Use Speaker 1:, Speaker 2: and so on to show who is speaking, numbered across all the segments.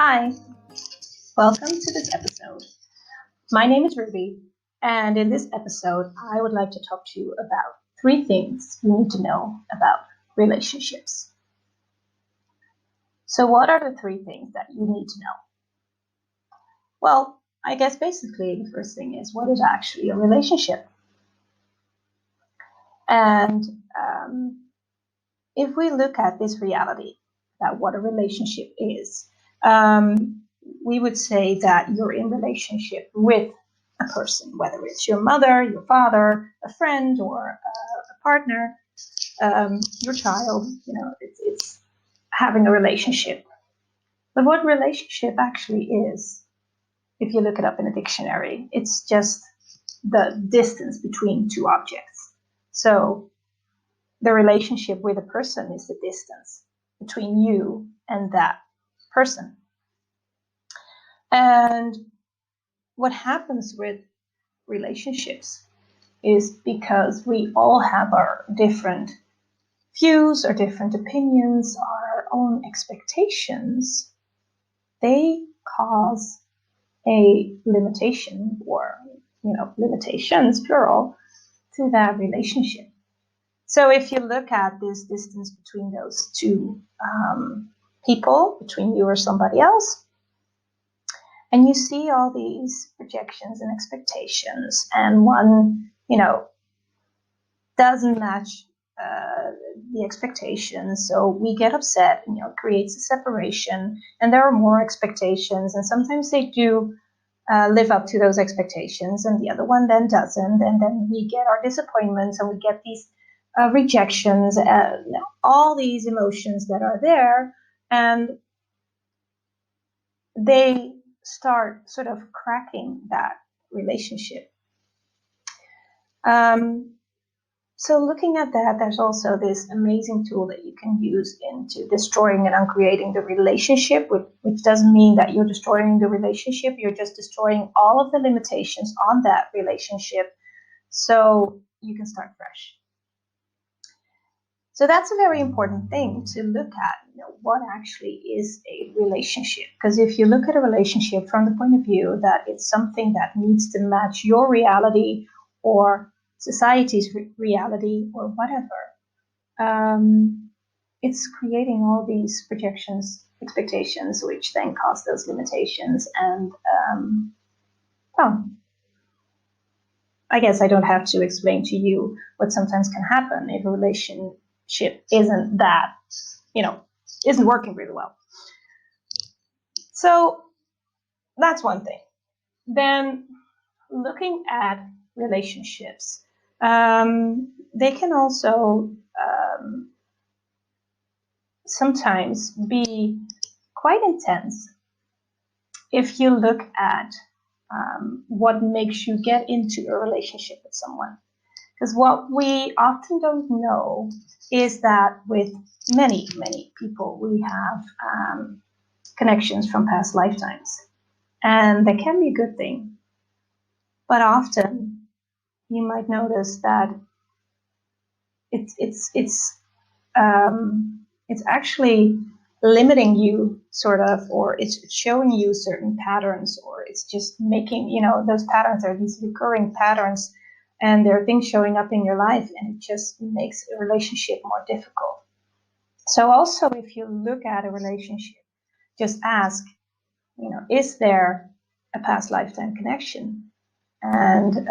Speaker 1: Hi, welcome to this episode. My name is Ruby, and in this episode, I would like to talk to you about 3 things you need to know about relationships. So, what are the 3 things that you need to know? Well, I guess basically the first thing is, what is actually a relationship? And if we look at this reality, that what a relationship is, we would say that you're in relationship with a person, whether it's your mother, your father, a friend, or a partner, your child. It's having a relationship. But what relationship actually is, if you look it up in a dictionary, it's just the distance between 2 objects. So the relationship with a person is the distance between you and that person. And what happens with relationships is, because we all have our different views, our different opinions, our own expectations, they cause a limitation, or limitations plural, to that relationship. So if you look at this distance between those 2 people, between you or somebody else, and you see all these projections and expectations, and one, doesn't match the expectations, so we get upset, and it creates a separation, and there are more expectations, and sometimes they do live up to those expectations, and the other one then doesn't, and then we get our disappointments, and we get these rejections, all these emotions that are there, and they start sort of cracking that relationship. So looking at that, there's also this amazing tool that you can use into destroying and uncreating the relationship, which doesn't mean that you're destroying the relationship, you're just destroying all of the limitations on that relationship so you can start fresh. So that's a very important thing to look at, what actually is a relationship. Because if you look at a relationship from the point of view that it's something that needs to match your reality or society's reality or whatever, it's creating all these projections, expectations, which then cause those limitations. And I guess I don't have to explain to you what sometimes can happen if a relationship isn't working really well. So that's one thing. Then looking at relationships, they can also sometimes be quite intense if you look at what makes you get into a relationship with someone. Because what we often don't know is that with many, many people, we have connections from past lifetimes. And that can be a good thing. But often you might notice that it's actually limiting you, sort of, or it's showing you certain patterns, or it's just making, those patterns are these recurring patterns, and there are things showing up in your life, and it just makes a relationship more difficult. So also, if you look at a relationship, just ask, is there a past lifetime connection? And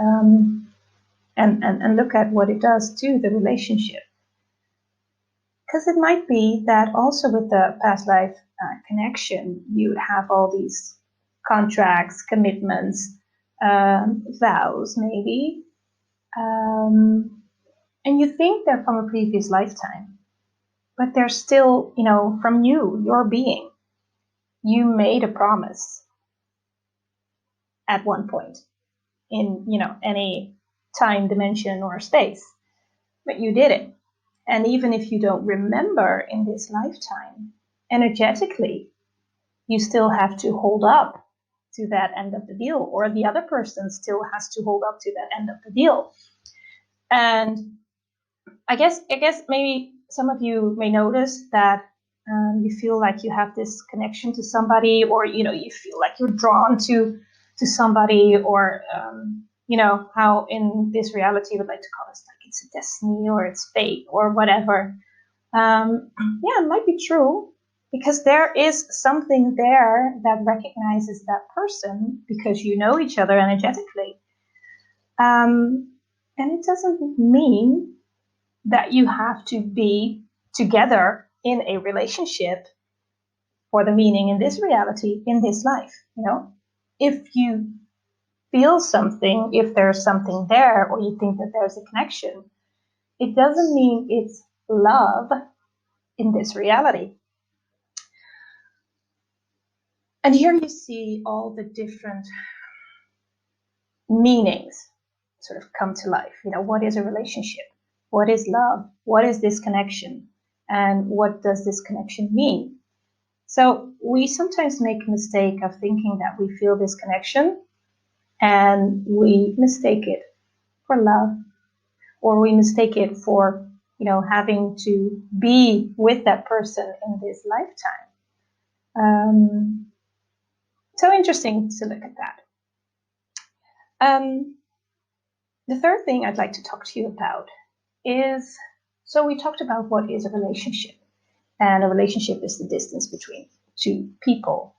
Speaker 1: look at what it does to the relationship. Because it might be that also with the past life connection, you have all these contracts, commitments, vows, maybe, and you think they're from a previous lifetime, but they're still, from you, your being. You made a promise at one point in, any time, dimension, or space, but you did it. And even if you don't remember in this lifetime, energetically, you still have to hold up to that end of the deal, or the other person still has to hold up to that end of the deal. And I guess maybe some of you may notice that You feel like you have this connection to somebody, or you feel like you're drawn to somebody, or how in this reality we would like to call it like it's a destiny or it's fate or whatever. Yeah, it might be true, because there is something there that recognizes that person because you know each other energetically. And it doesn't mean that you have to be together in a relationship for the meaning in this reality, in this life. If you feel something, if there's something there, or you think that there's a connection, it doesn't mean it's love in this reality. And here you see all the different meanings sort of come to life. What is a relationship? What is love? What is this connection? And what does this connection mean? So we sometimes make a mistake of thinking that we feel this connection, and we mistake it for love, or we mistake it for, having to be with that person in this lifetime. So interesting to look at that. The third thing I'd like to talk to you about is, so we talked about what is a relationship, and a relationship is the distance between two people.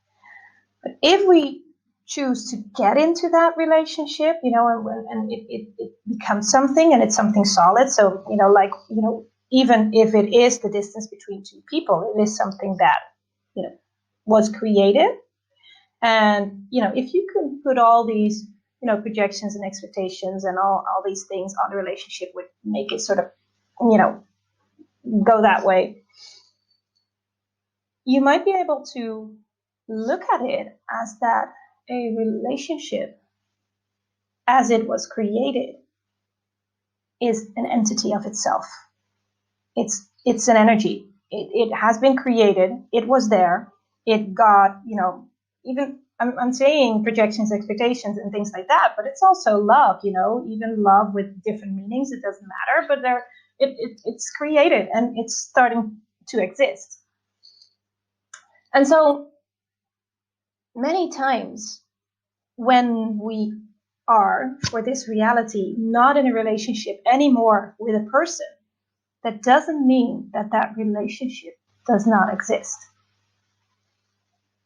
Speaker 1: But if we choose to get into that relationship, and it becomes something, and it's something solid. So, even if it is the distance between two people, it is something that, was created. And, if you could put all these, projections and expectations and all these things on the relationship, would make it sort of, go that way. You might be able to look at it as that a relationship, as it was created, is an entity of itself. It's an energy. It has been created. It was there. It got, even I'm saying projections, expectations, and things like that, but it's also love. Even love with different meanings. It doesn't matter, but it's created, and it's starting to exist. And so many times when we are, for this reality, not in a relationship anymore with a person, that doesn't mean that that relationship does not exist.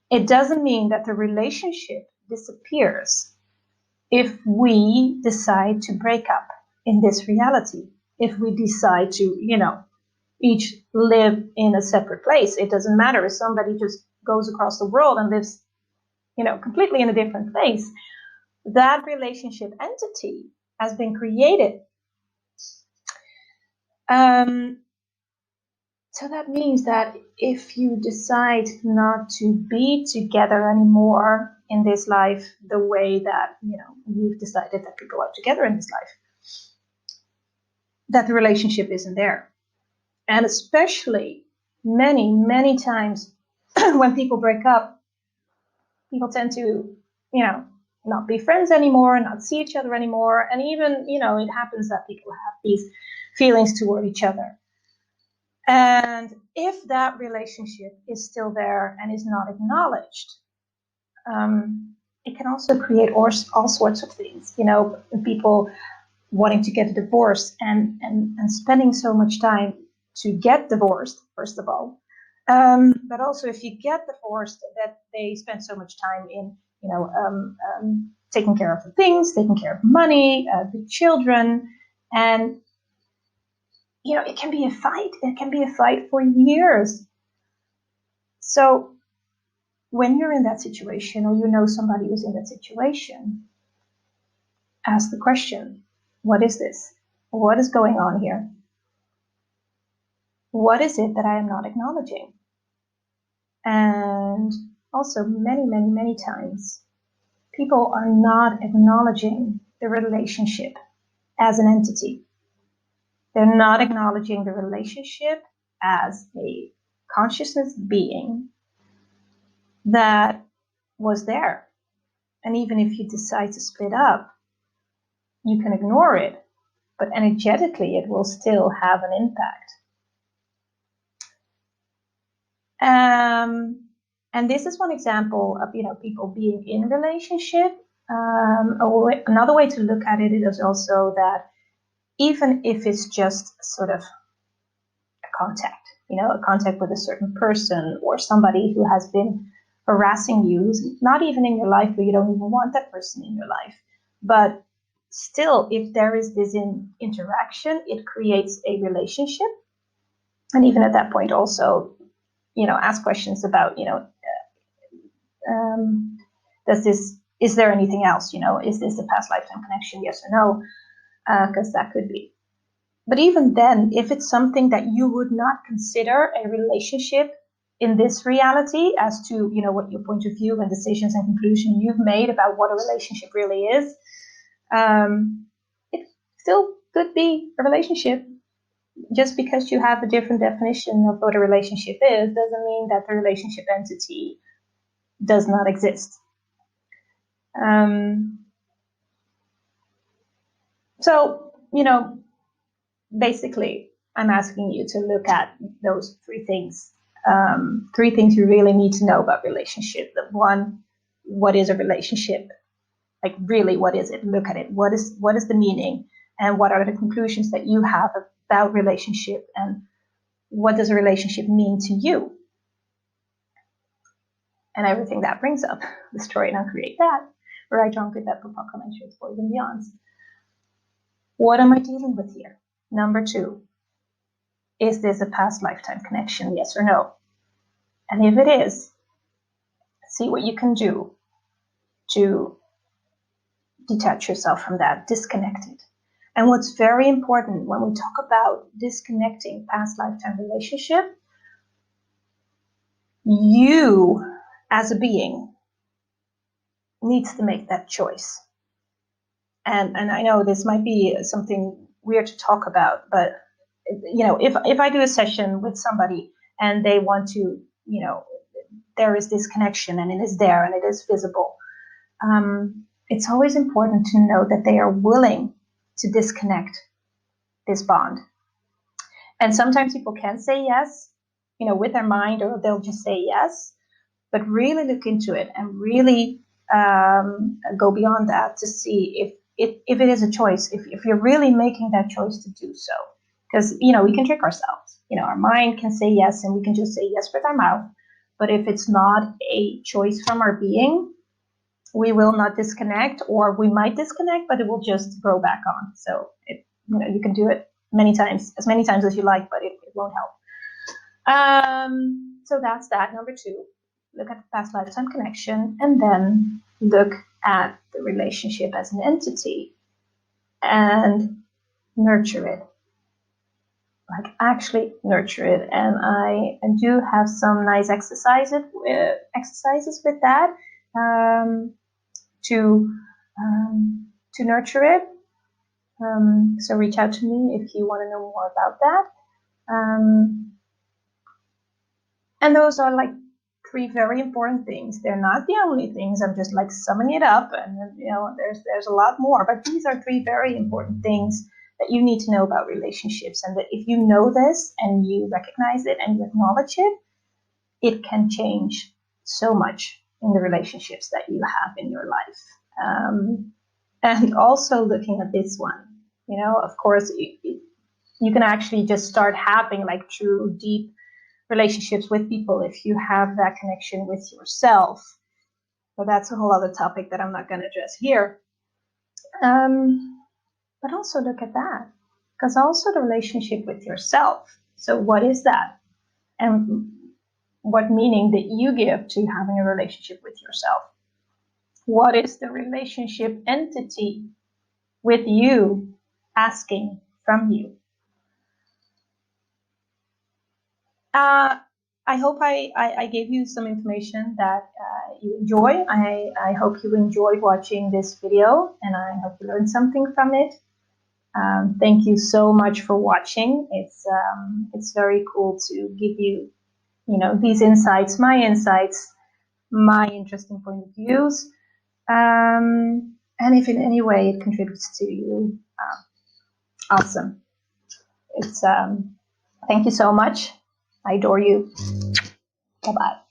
Speaker 1: It doesn't mean that the relationship disappears if we decide to break up in this reality. If we decide to, each live in a separate place. It doesn't matter if somebody just goes across the world and lives, completely in a different place. That relationship entity has been created. So that means that if you decide not to be together anymore in this life, the way that, you've decided that people are together in this life, that the relationship isn't there. And especially many, many times when people break up, people tend to, not be friends anymore, not see each other anymore. And even, it happens that people have these feelings toward each other. And if that relationship is still there and is not acknowledged, it can also create all sorts of things. People wanting to get a divorce and spending so much time to get divorced, first of all. But also, if you get divorced, that they spend so much time in, taking care of the things, taking care of money, the children, and it can be a fight. It can be a fight for years. So when you're in that situation, or somebody who's in that situation, ask the question, what is this? What is going on here? What is it that I am not acknowledging? And also, many, many, many times, people are not acknowledging the relationship as an entity. They're not acknowledging the relationship as a consciousness being that was there. And even if you decide to split up, you can ignore it, but energetically it will still have an impact. And this is one example of, people being in a relationship. Another way to look at it is also that even if it's just sort of a contact with a certain person or somebody who has been harassing you, who's not even in your life, or you don't even want that person in your life. But still, if there is this interaction, it creates a relationship. And even at that point also, ask questions about, is there anything else? Is this a past lifetime connection? Yes or no? Because that could be. But even then, if it's something that you would not consider a relationship in this reality, as to, what your point of view and decisions and conclusions you've made about what a relationship really is, it still could be a relationship. Just because you have a different definition of what a relationship is, doesn't mean that the relationship entity does not exist. So, basically, I'm asking you to look at those three things. Three things you really need to know about relationship. The one, what is a relationship? Like, really, what is it? Look at it. What is the meaning? And what are the conclusions that you have about relationship? And what does a relationship mean to you? And everything that brings up. Destroy and uncreate that. Write wrong with that, proclamation, voids and beyonds. What am I dealing with here? Number 2. Is this a past lifetime connection? Yes or no? And if it is, see what you can do to detach yourself from that, disconnect it. And what's very important when we talk about disconnecting past lifetime relationship, you as a being needs to make that choice. And I know this might be something weird to talk about, but if I do a session with somebody and they want to, there is this connection and it is there and it is visible, it's always important to know that they are willing to disconnect this bond. And sometimes people can say yes, with their mind, or they'll just say yes, but really look into it and really go beyond that to see if it is a choice, if you're really making that choice to do so. Because, we can trick ourselves. Our mind can say yes, and we can just say yes with our mouth. But if it's not a choice from our being, we will not disconnect, or we might disconnect, but it will just grow back on. So you can do it as many times as you like, but it won't help. So that's that. Number 2, look at the past lifetime connection, and then look at the relationship as an entity and nurture it. Like, actually nurture it. And I do have some nice exercises with that to nurture it. So reach out to me if you want to know more about that. And those are like 3 very important things. They're not the only things. I'm just like summing it up, and there's a lot more. But these are 3 very important things that you need to know about relationships, and that if you know this and you recognize it and you acknowledge it, it can change so much in the relationships that you have in your life. And also looking at this one, of course, you can actually just start having like true deep relationships with people if you have that connection with yourself. But that's a whole other topic that I'm not going to address here. But also look at that, because also the relationship with yourself. So what is that? And what meaning that you give to having a relationship with yourself? What is the relationship entity with you asking from you? I hope I gave you some information that you enjoy. I hope you enjoyed watching this video, and I hope you learned something from it. Thank you so much for watching. It's very cool to give you, these insights, my interesting point of views. And if in any way it contributes to you, awesome. Thank you so much. I adore you. Bye bye.